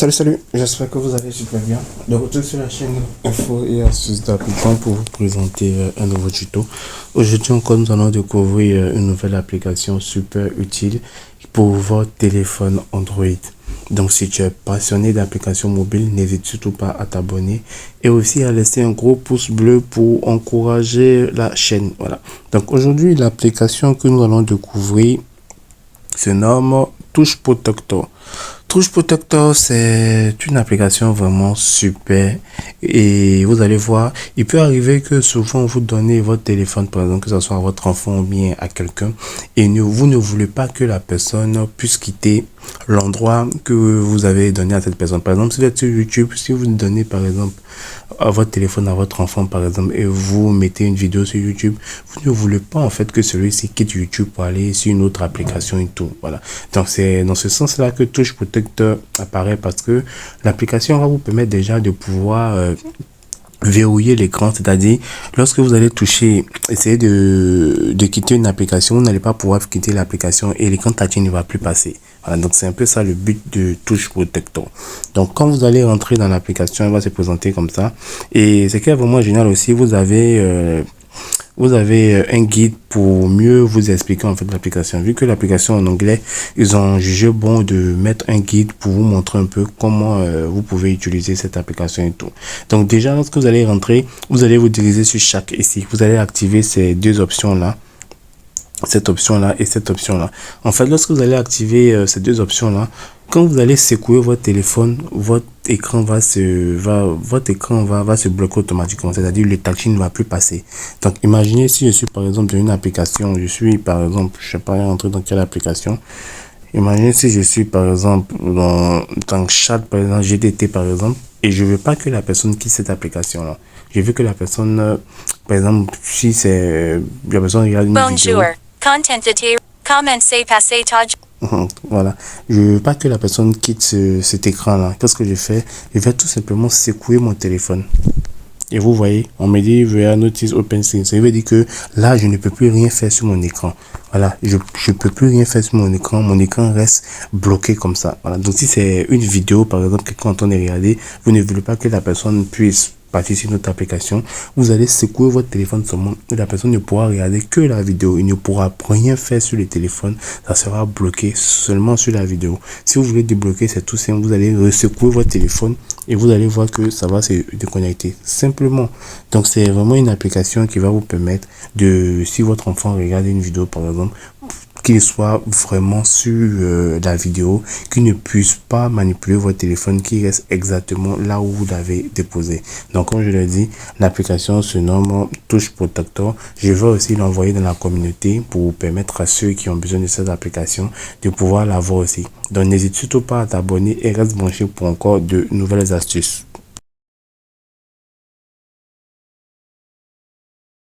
Salut, j'espère que vous allez super bien. De retour sur la chaîne Info et Astuces d'Appliquant pour vous présenter un nouveau tuto. Aujourd'hui encore, nous allons découvrir une nouvelle application super utile pour votre téléphone Android. Donc si tu es passionné d'applications mobiles, n'hésite surtout pas à t'abonner et aussi à laisser un gros pouce bleu pour encourager la chaîne. Voilà. Donc aujourd'hui, l'application que nous allons découvrir se nomme Touch Protector. Touch Protector, c'est une application vraiment super et vous allez voir, il peut arriver que souvent vous donnez votre téléphone, par exemple, que ce soit à votre enfant ou bien à quelqu'un, et vous ne voulez pas que la personne puisse quitter l'endroit que vous avez donné à cette personne. Par exemple, si vous êtes sur YouTube, si vous donnez par exemple à votre téléphone à votre enfant, par exemple, et vous mettez une vidéo sur YouTube, vous ne voulez pas en fait que celui-ci quitte YouTube pour aller sur une autre application et tout. Voilà. Donc c'est dans ce sens-là que Touch Protector apparaît, parce que l'application va vous permettre déjà de pouvoir verrouiller l'écran, c'est-à-dire lorsque vous allez toucher, essayer de quitter une application, vous n'allez pas pouvoir quitter l'application et l'écran touching ne va plus passer. Voilà, donc c'est un peu ça le but de Touch Protector. Donc quand vous allez rentrer dans l'application, elle va se présenter comme ça, et ce qui est vraiment génial aussi, vous avez un guide pour mieux vous expliquer en fait l'application. Vu que l'application en anglais, ils ont jugé bon de mettre un guide pour vous montrer un peu comment vous pouvez utiliser cette application et tout. Donc déjà, lorsque vous allez rentrer, vous allez vous diriger sur chaque ici. Vous allez activer ces deux options là. Cette option là et cette option là. En fait, lorsque vous allez activer ces deux options là, quand vous allez secouer votre téléphone, votre écran va se bloquer automatiquement, c'est-à-dire le touching ne va plus passer. Donc imaginez si je suis par exemple dans une application, je suis par exemple, je sais pas rentrer dans quelle application. Imaginez si je suis par exemple dans chat, par exemple GTT par exemple, et je veux pas que la personne quitte cette application là. Je veux que la personne, par exemple, si c'est la personne regarde une vidéo. Voilà, je veux pas que la personne quitte cet écran là. Qu'est-ce que je fais? Je vais tout simplement secouer mon téléphone. Et vous voyez, on me dit via notice open screen. Ça veut dire que là, je ne peux plus rien faire sur mon écran. Voilà, je peux plus rien faire sur mon écran reste bloqué comme ça. Voilà, donc si c'est une vidéo, par exemple, que quand on est regardé, vous ne voulez pas que la personne puisse partir sur notre application, vous allez secouer votre téléphone seulement et la personne ne pourra regarder que la vidéo. Il ne pourra rien faire sur le téléphone, ça sera bloqué seulement sur la vidéo. Si vous voulez débloquer, c'est tout simple, vous allez secouer votre téléphone et vous allez voir que ça va se déconnecter simplement. Donc c'est vraiment une application qui va vous permettre de, si votre enfant regarde une vidéo par exemple, qu'il soit vraiment sur la vidéo, qu'il ne puisse pas manipuler votre téléphone, qui reste exactement là où vous l'avez déposé. Donc comme je l'ai dit, l'application se nomme Touch Protector. Je vais aussi l'envoyer dans la communauté pour permettre à ceux qui ont besoin de cette application de pouvoir l'avoir aussi. Donc n'hésite surtout pas à t'abonner et reste branché pour encore de nouvelles astuces.